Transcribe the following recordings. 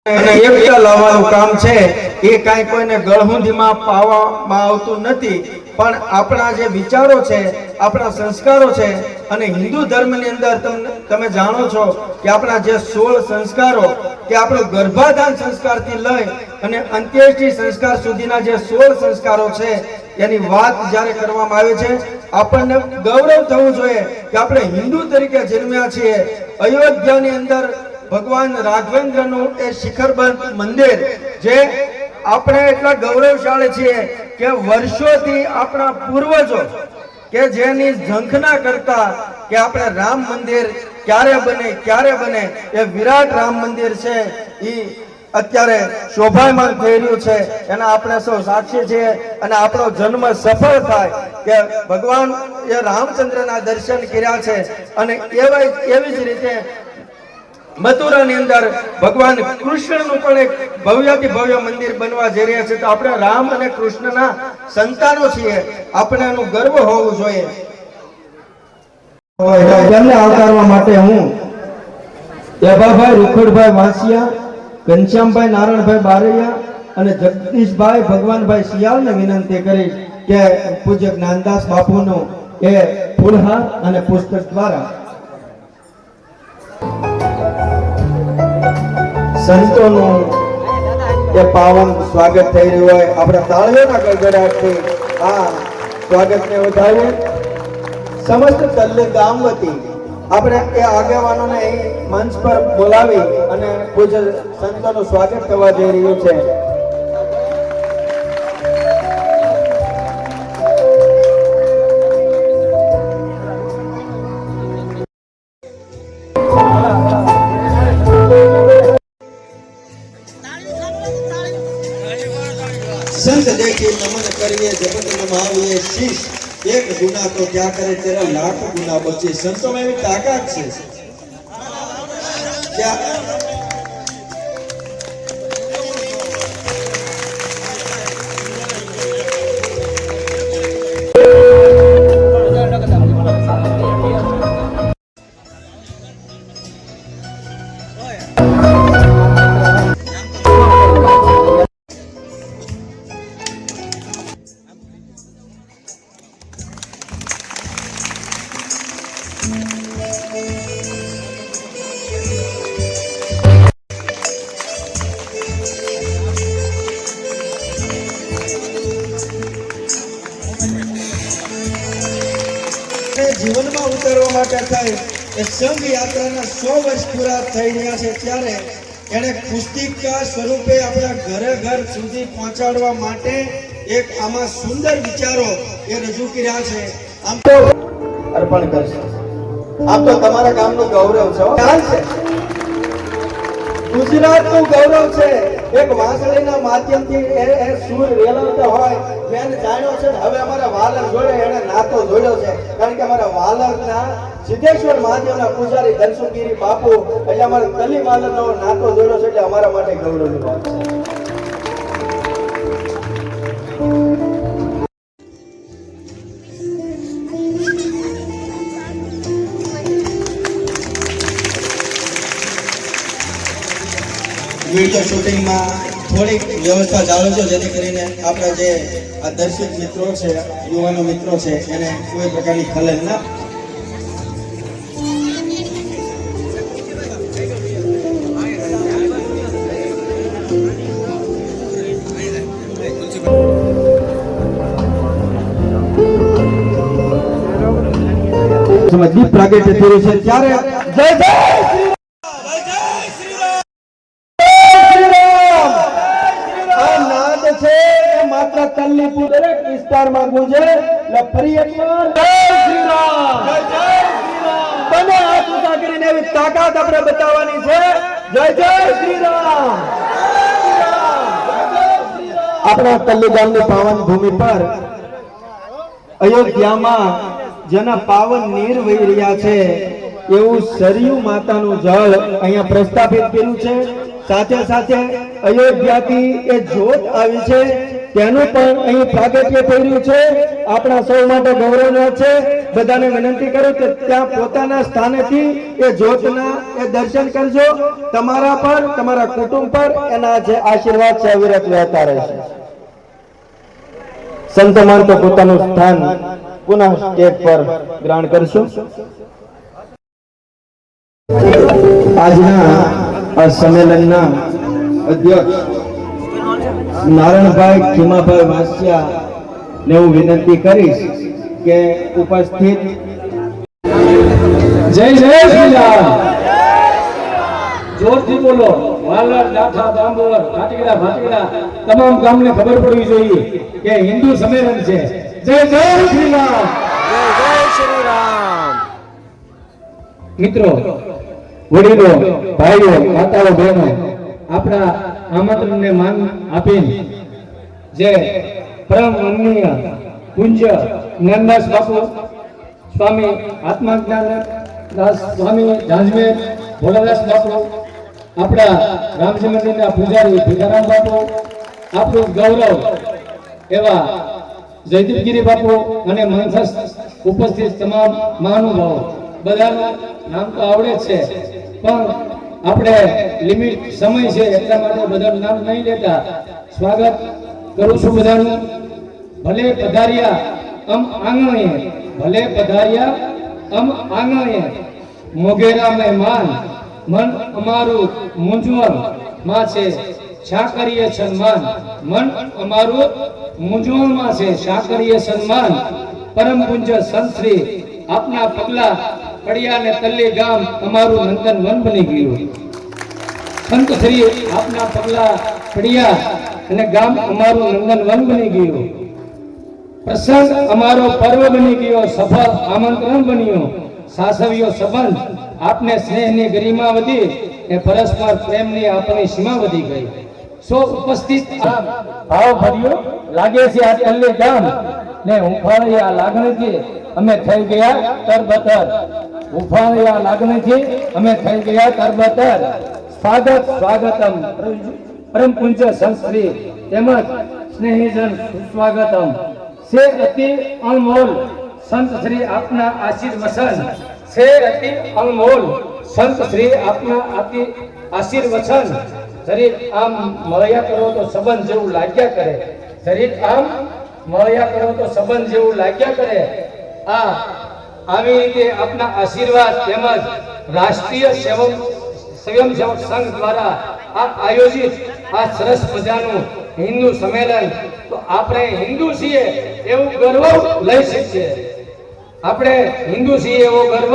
અને એકતા લાવવાનું કામ છે એ કાંઈ કોઈને ગળહુંધીમાં પાવામાં આવતું નથી, પણ આપણા જે વિચારો છે, આપણા સંસ્કારો છે, અને હિન્દુ ધર્મની અંદર તમે જાણો છો કે આપણા જે 16 સંસ્કારો કે આપણું ગર્ભાધાન સંસ્કારથી લઈ અને અંત્યેષ્ટિ સંસ્કાર સુધીના જે 16 સંસ્કારો છે એની વાત જ્યારે કરવામાં આવે છે આપણને ગૌરવ થવું જોઈએ કે આપણે હિન્દુ તરીકે જન્મ્યા છીએ। અયોધ્યાની અંદર ભગવાન રાઘવેન્દ્રનું એ શિખરબંધ મંદિર જે આપણે એટલા ગૌરવશાળી છીએ કે વર્ષોથી આપણા પૂર્વજો કે જેની ઝંખના કરતા કે આપણે રામ મંદિર ક્યારે બને એ વિરાટ રામ મંદિર છે એ અત્યારે શોભાયમાન થઈ રહ્યું છે, એના આપણે સૌ સાક્ષી છીએ। અને આપણો જન્મ સફળ થાય કે ભગવાન એ રામચંદ્રના દર્શન કર્યા છે। અને એવી જ રીતે મથુરાની અંદર ભગવાન કૃષ્ણનું પણ એક ભવ્યાતિ ભવ્ય મંદિર બનવા જઈ રહ્યા છે। તો આપણે રામ અને કૃષ્ણના સંતાનો છીએ, આપણે એનું ગર્વ હોવું જોઈએ। તેમને આવકારવા માટે હું દેવાભાઈ રૂખડભાઈ વાંસિયા, ઘનશ્યામભાઈ નારાયણભાઈ બારૈયા અને જગદીશભાઈ ભગવાનભાઈ શિયાળને વિનંતી કરીશ કે પૂજ્ય જ્ઞાનદાસ બાપુનો એ ફૂલહાર અને પુસ્તક દ્વારા સંતોનું એ પાવન સ્વાગત થઈ રહ્યું હોય, આપણે તાળીઓના ગડગડાટથી આ સ્વાગતને વધારીએ। સમસ્ત તલ્લે ગામ વતી આપણે એ આગેવાનોને મંચ પર બોલાવી અને પૂજ્ય સંતોનું સ્વાગત કરવા જઈ રહ્યું છે। संत देखी नमन करिए जगत नमाविए शीश, एक गुना तो क्या करे तेरा लाख गुना बचे। संतों में भी ताकत है क्या? જીવનમાં ઉતરવા માટે થઈ એ સંઘ યાત્રાના 100 વર્ષ પૂરા થઈ રહ્યા છે, ત્યારે એણે પુસ્તિકા સ્વરૂપે આપણા ઘરે ઘર સુધી પહોંચાડવા માટે એક આમાં સુંદર વિચારો એ રજૂ કર્યા છે। આમ તો અર્પણ કરશે, આમ તો તમારા ગામનું ગૌરવ છે, ગુજરાતનું ગૌરવ છે। એક વાંસળીના માધ્યમથી એ સૂર રેલાવતા હોય મેં જાણ્યો છે। હવે અમારા વાલર જોડે એને નાતો જોડ્યો છે, કારણ કે અમારા વાલરના સિદ્ધેશ્વર મહાદેવના પૂજારી ધનસુખગીરી બાપુ એટલે અમારા તલી વાલરનો નાતો જોડ્યો છે, એટલે અમારા માટે ગૌરવની વાત છે। વિડિયો શૂટિંગમાં થોડીક વ્યવસ્થા જાળવજો, જેથી કરીને આપણા જે આ દર્શક મિત્રો છે, યુવાનો મિત્રો છે, એને કોઈ પ્રકારની ખલેલ ના। દીપ પ્રાગટ્ય થયું છે ત્યારે જય જય માત્ર તલ્લીપુર દરેક વિસ્તારમાં ગુંજે। એટલે ફરી એકવાર જય શ્રી રામ, જય શ્રી રામ, બને હાથ ઊંચા કરીને એવી તાકાત આપણે બતાવવાની છે। જય જય શ્રી રામ। આપણા તલ્લી ગામની પાવન ભૂમિ પર અયોધ્યામાં જેના પાવન નીર વહી રહ્યા છે એવું સરયુ માતાનું જળ અહીંયા પ્રસ્થાપિત કર્યું છે। સાથે સાથે અયોધ્યાથી એ જ્યોત આવી છે તેનું પણ અહીં પ્રાગટ્ય થયું છે. આપણા સૌ માટે ગૌરવની વાત છે. બધાને વિનંતી કરું કે ત્યાં પોતાના સ્થાનેથી એ જ્યોતના એ દર્શન કરજો. તમારા પર, તમારા કુટુંબ પર એના જે આશીર્વાદ છે અવિરત વહેતા રહેશે. સંતમાન તો પોતાનું સ્થાન પુનઃ સ્ટેજ પર ગ્રહણ કરશું. આજના આ સંમેલનના અધ્યક્ષ નારણભાઈ ખીમાભાઈ વાસિયા ને હું વિનંતી કરીશ કે ઉપસ્થિત જય જય શ્રી રામ. જોરથી બોલો. વાલર, ડાઠા, દાંબોર, ભાટીગડા, તમામ ગામને ખબર પડવી જોઈએ કે હિન્દુ સંમેલન છે. જય જય શ્રી રામ. જય જય શ્રી રામ. મિત્રો, વડીલો, ભાઈઓ, માતાઓ, બહેનો, આપણા આમંત્રણને માન આપીને જે પરમ માનનીય પૂજ્ય જ્ઞાનદાસ બાપુ સ્વામી આત્મા જ્ઞાનદાસ સ્વામી જાંજમેર ભોલાદાસ બાપુ, આપણા રામજી મંદિરના પૂજારી ભીખારામ બાપુ, આપણું ગૌરવ એવા જયદીપગીરી બાપુ અને મંથસ્થ ઉપસ્થિત તમામ મહાનુભાવો, બધાનું નામ તો આવડે જ છે, પણ આપણે લિમિટ સમય છે એટલા માટે બધાનું નામ નહીં લેતા સ્વાગત કરું છું બધાનું. ભલે પધાર્યા આંગણે, ભલે પધાર્યા આંગણે, મોગેરા મહેમાન મન અમારું મૂંઝવણ માં છે, શા કરીએ સન્માન. મન અમારું મૂંઝવણમાં છે, શા કરીએ સન્માન. પરમ પૂજ્ય સંત શ્રી આપના પગલા પડ્યા ને તલ્લી ગામ અમારું નંદન વન બની ગયું. સંત શ્રી આપના પગલા પડ્યા અને ગામ અમારું નંદન વન બની ગયું. પ્રસંગ અમારો પર્વ બની ગયો, સફળ આમંત્રણ બન્યું. સાસવ્યો સંબંધ આપને સ્નેહની ગરિમા વધી ને પરસ્પર પ્રેમની આપણી સીમા વધી ગઈ. સો ઉપસ્થિત ભાવ ભર્યો લાગે છે આ તલ્લી ગામ ને હુંફાળી આ લાગણીથી અમે થઈ ગયા તરબતર. હુંફાળી આ લાગણીથી અમે થઈ ગયા તરબતર. સ્વાગતમ પરમ પૂજ્ય સંશ્રી તેમજ સ્નેહીજન સુસ્વાગતમ. સે અતિ અનમોલ સંત શ્રી આપના આશીર્વચન, સે અતિ અનમોલ સંત શ્રી આપના અતિ આશીર્વચન. શરીર આમ મળ્યા કરો તો સંબંધ જેવું લાગ્યા કરે, શરીર આમ મળ્યા કરો તો સંબંધ જેવું લાગ્યા કરે. આવી રીતે આપના આશીર્વાદ તેમજ રાષ્ટ્રીય સ્વયંસેવક સંઘ દ્વારા આ આયોજિત આ સરસ મજાનું હિન્દુ સંમેલન, તો આપણે હિન્દુ છીએ એવું ગર્વ લઈ શકીએ. આપણે હિન્દુ છીએ એવો ગર્વ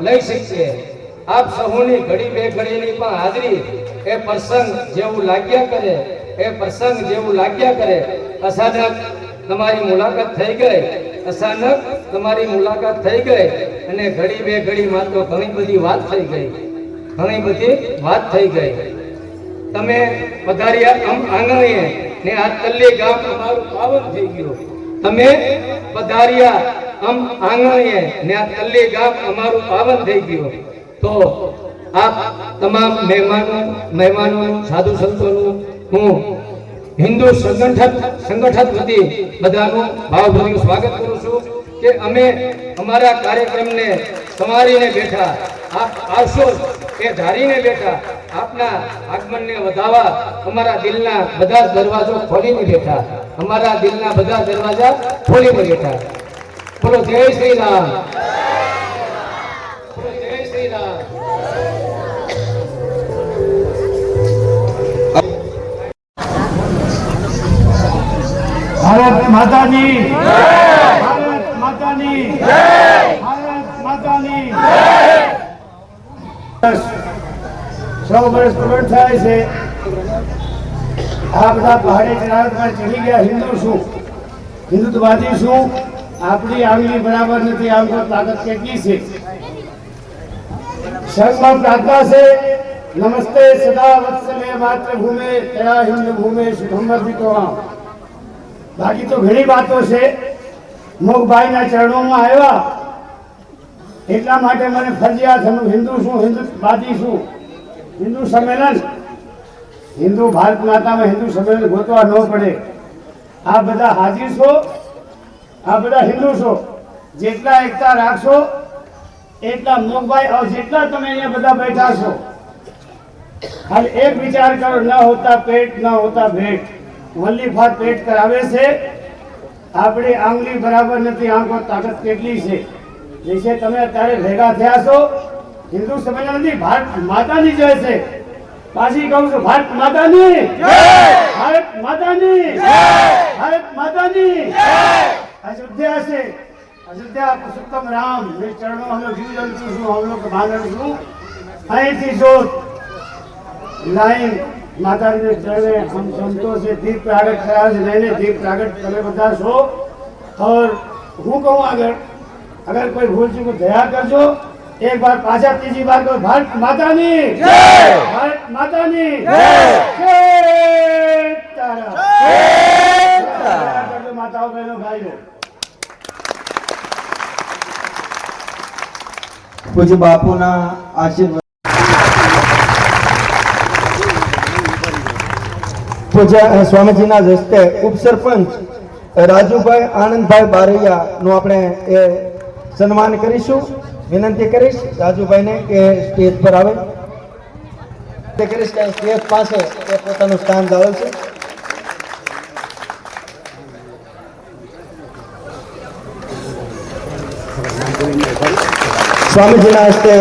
લઈ શકીએ. આપ સહુની ઘડી બે ઘડીની પણ હાજરી એ પ્રસંગ જેવું લાગ્યા કરે, એ પ્રસંગ જેવું લાગ્યા કરે. અચાનક તમારી મુલાકાત થઈ ગઈ, અચાનક તમારી મુલાકાત થઈ ગઈ અને ઘડી બે ઘડીમાં તો ઘણી બધી વાત થઈ ગઈ, ઘણી બધી વાત થઈ ગઈ. તમે પધાર્યા આંગણીએ ને આ તલ્લી ગામ અમારું પાવન થઈ ગયું. તમે પધાર્યા આંગણીએ ને આ તલ્લી ગામ અમારું પાવન થઈ ગયું. તો આપ તમામ મહેમાનો સાધુ સંતોનું હું હિન્દુ સંગઠન વતી બધાનું ભાવભર્યું સ્વાગત કરું છું કે અમે અમારા કાર્યક્રમને સંવારીને બેઠા, આપ આવશો એ ધારીને બેઠા, આપના આગમનને વધાવવા અમારા દિલના બધા દરવાજો ખોલીને બેઠા, અમારા દિલના બધા દરવાજા ખોલીને બેઠા. બોલો જય શ્રી રામ. જય શ્રી રામ. ભારત માતાની જય, ભારત માતાની જય, ભારત માતાની જય. 100 વર્ષ પૂર્ણ થાય છે. આ બધા પહાડી ચઢાણ પર ચડી ગયા. હિન્દુ શું, હિન્દુત્વવાદી શું, આપણી આંગળી બરાબર નથી, આમ તો તાકાત કેટલી છે. સંઘમાં પ્રાર્થના છે, નમસ્તે સદા વત્સલે માતૃભૂમે તયા હિન્દ ભૂમે સુખમર્દિતો. બાકી તો ઘણી વાતો છે. મોગભાઈના ચરણોમાં આવ્યા એટલા માટે મને ફરજિયાત હિન્દુ શું, હિન્દુત્વવાદી શું, હિન્દુ સંમેલન, હિન્દુ ભારત માતામાં હિન્દુ સંમેલન ગોતવા ન પડે. આ બધા હાજર છો, આ બધા હિન્દુ છો, જેટલા એકતા રાખશો એટલા મોગભાઈ જેટલા તમે અહીંયા બધા બેઠા છો, ખાલી એક વિચાર કરો, ન હોતા પેટ ન હોતા ભેટ, વલ્લી ફાર પેટ કરાવે છે. આપણી આંગળી બરાબર નથી, આંખો તાકાત કેટલી છે. જે તમે અત્યારે ભેગા થયા છો, હિન્દુ સમજ નથી, ભારત માતાની જય છે. પાછી કહું છું, ભારત માતાની જય, ભારત માતાની જય, ભારત માતાની જય. अयोध्या से, अयोध्या पुरुषोत्तम राम मेरे चरणों हम लोग जीव जंतु છું, हम लोग मानव છું. અહીંથી જો લાઈન માતાજીને ચરણે हम संतों से दीप प्रागट કર્યા છે, લઈને दीप प्रागट તમે બધા છો. और હું કહું આગળ, अगर कोई भूल चूक दया करजो. एक बार पाछा तीजी बार को भारत माताની જય, ભારત માતાની જય, જય તારા, જય તારા. માતાઓ બહેનો ભાઈઓ, પૂજ્ય બાપુના આશીર્વાદ, પૂજ્ય સ્વામીજીના જ હસ્તે ઉપસરપંચ રાજુભાઈ આનંદભાઈ બારૈયા નું આપણે એ સન્માન કરીશું. વિનંતી કરીશ રાજુભાઈને કે સ્ટેજ પર આવે. તે કરીશ કે સ્ટેજ પાસે એ પોતાનું સ્થાન જાળવશે. સ્વામીજીના હસ્તે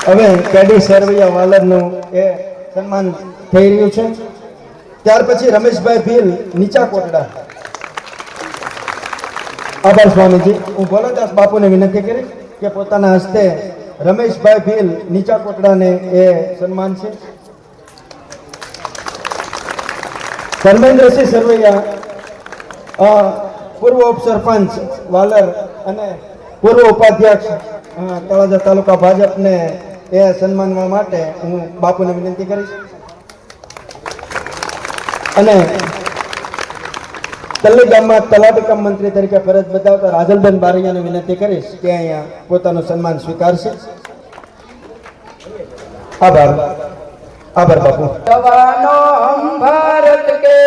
હવે કેડી સરવૈયા વાલરનું એ સન્માન થઈ રહ્યું છે. ત્યાર પછી રમેશભાઈ ભીલ નીચા કોટડા. આભાર સ્વામીજી. હું ભોલાદાસ બાપુને વિનંતી કરીશ કે પોતાના હસ્તે રમેશભાઈ ભીલ નીચા કોટડાને એ સન્માન છે. ધર્મેન્દ્રસિંહ સરવૈયા પૂર્વ ઉપસરપંચ વાલર અને પૂર્વ ઉપાધ્યક્ષ તળાજા તાલુકા ભાજપને એ સન્માનવા માટે હું બાપુને વિનંતી કરીશ. અને તલ્લી ગામમાં તલાટી કામ મંત્રી તરીકે ફરજ બજાવતા રાજલબેન બારૈયાને વિનંતી કરીશ કે અહીંયા પોતાનું સન્માન સ્વીકારશે. આભાર. આભાર બાપુ. जवानो हम भारत के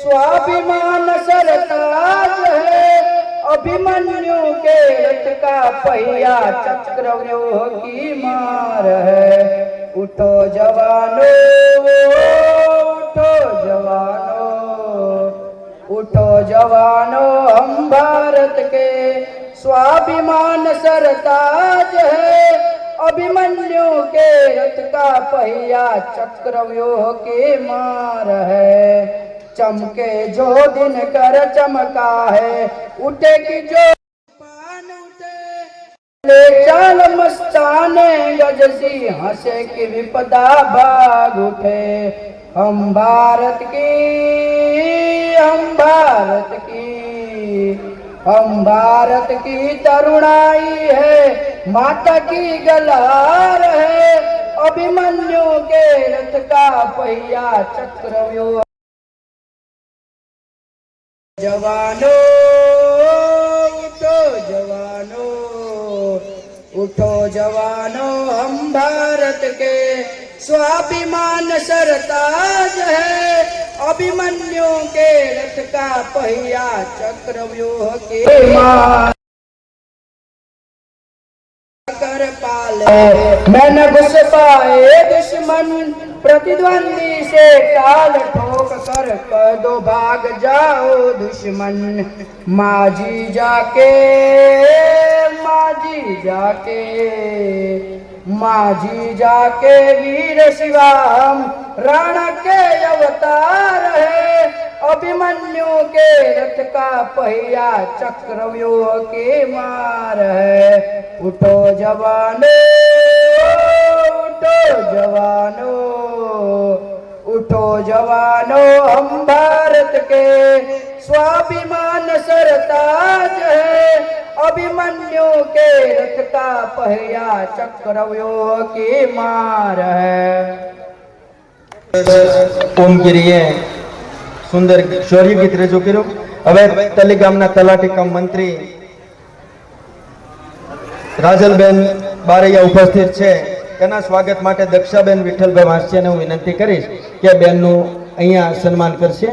स्वाभिमान सरताज है, अभिमन्यु के रथ का पहिया चक्रव्यूह की मार है. उठो जवानो, उठो जवानो, उठो जवानो, हम भारत के स्वाभिमान सरताज है, अभिमन्यु के रथ का पहिया चक्रव्यूह की मार है. चमके जो दिन कर चमका है, उठे की जो पान उठे, ले चाल मस्ताने गज सी हंसे की विपदा भाग उठे. हम भारत की, हम भारत की, हम भारत की तरुणाई है, माता की गलार है, अभिमन्यु के रथ का पहिया चक्रव्यूह. जवानो, उठो जवानो, उठो जवानो, हम भारत के स्वाभिमान सरताज है, अभिमन्यु के रथ का पहिया चक्रव्यूह के मार कर पाले. मैंने घुस पाए दुश्मन, प्रतिद्वंदी से टाल ठोक कर कह दो भाग जाओ दुश्मन. माझी जाके, माझी जाके, माझी जाके वीर शिवाम राणा के अवतार है, अभिमन्यु के रथ का पहिया चक्रव्यूह की मार है. उठो जवानो, उठो जवानो, उठो जवानो, हम भारत के स्वाभिमान सरताज है, अभिमन्यु के रथ का पहिया चक्रव्यूह की मार है. ઓમગીરીએ સુંદર શૌર્ય ગીત રજૂ કર્યું. હવે તલી ગામના તલાટી કામ મંત્રી રાજલબેન બારૈયા ઉપસ્થિત છે. એના સ્વાગત માટે દક્ષાબેન વિઠ્ઠલભાઈ વાંસિયાને હું વિનંતી કરીશ કે બેનનું અહીંયા સન્માન કરશે.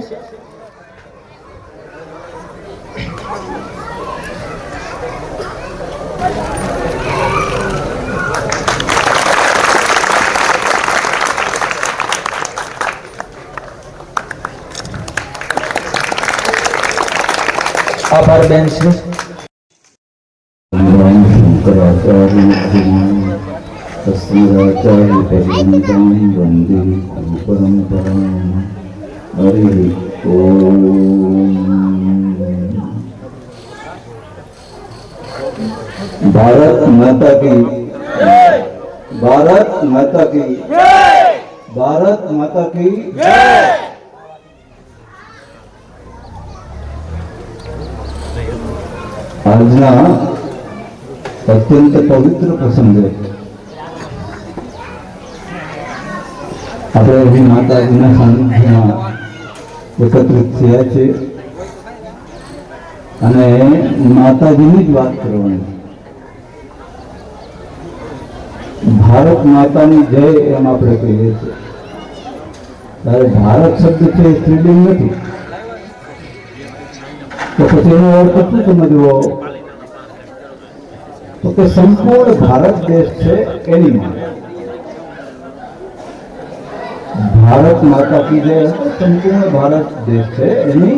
આભાર બેન શ્રી. શંકરાચાર્ય પર્યંతం વંદે ગુરુ પરંપરામ. હરિ ઓમ. ભારત માતા કી ભારત માતા કી ભારત માતા કી આજના અત્યંત પવિત્ર પ્રસંગે આપણે અહીં માતાજીના સાનિધ્યમાં એકત્રિત થયા છે અને માતાજીની જ વાત કરવાની. ભારત માતાની જય એમ આપણે કહીએ છીએ. ત્યારે ભારત શબ્દ છે એ સ્ત્રીલિંગ નથી, તો પછી એનો અર્થ શું સમજવો? તો કે સંપૂર્ણ ભારત દેશ છે એની માટે ભારત માતા કી જય. સંપૂર્ણ ભારત દેશ છે એની